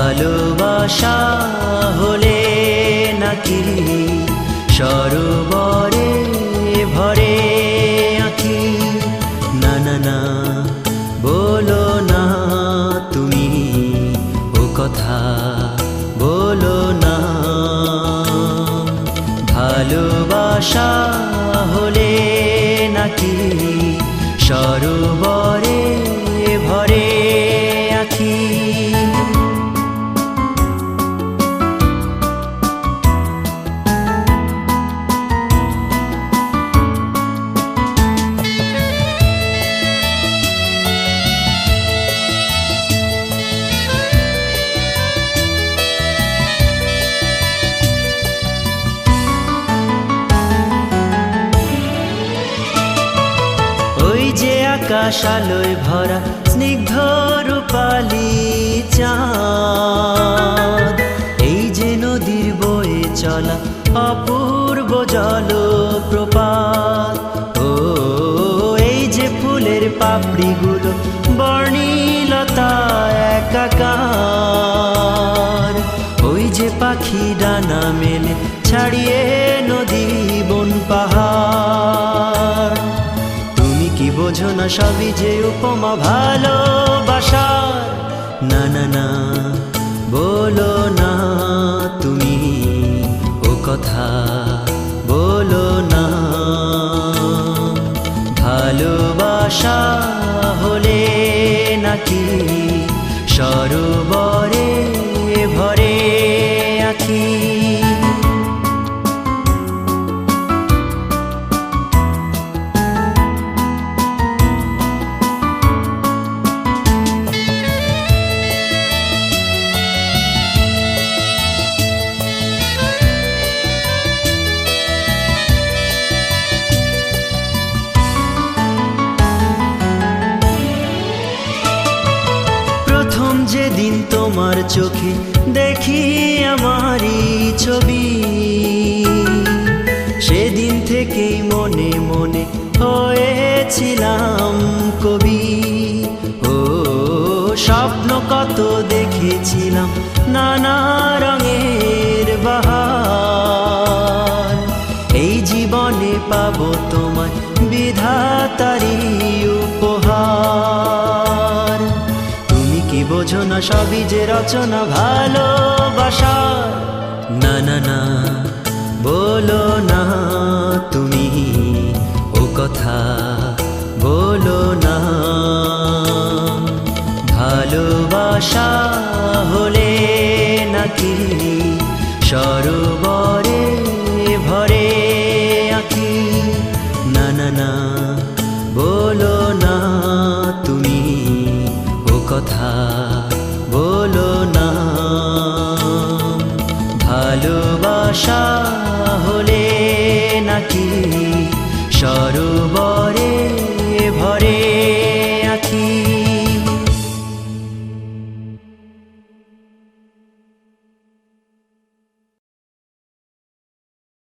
ভালোবাসা হলে নাকি সরোবরে ভরে আঁখি। না না না বলো না তুমি ও কথা বলো না। ভালোবাসা হলে নাকি সরোবরে ভরে আঁখি। যে আকাশ আলোয় ভরা স্নিগ্ধ রূপালী চাঁদ, এই যে নদীর বয়ে চলা অপূর্ব জলপ্রপাত। ও এই যে ফুলের পাপড়িগুলো বর্ণিলতা একাকার, ওই যে পাখি ডানা মেলে ছাড়িয়ে নদী বন পাহাড়। কি বোঝো না সবই যে উপমা ভালোবাসার। না না না বলো না তুমি ও কথা বলো না। ভালোবাসা হলে নাকি সরোবরে ভরে আঁখি। যেদিন তোমার চোখে দেখি আমারই ছবি, সেদিন থেকেই মনে মনে হয়েছিলাম কবি। ও স্বপ্ন কত দেখেছিলাম নানা রঙের বাহার, এই জীবনে পাবো তোমার বিধাতারি উপহার। কি বোঝো না সবই যে রচনা ভালোবাসার। না না না বলো না তুমি ও কথা বলো না। ভালোবাসা হলে নাকি সরোবরে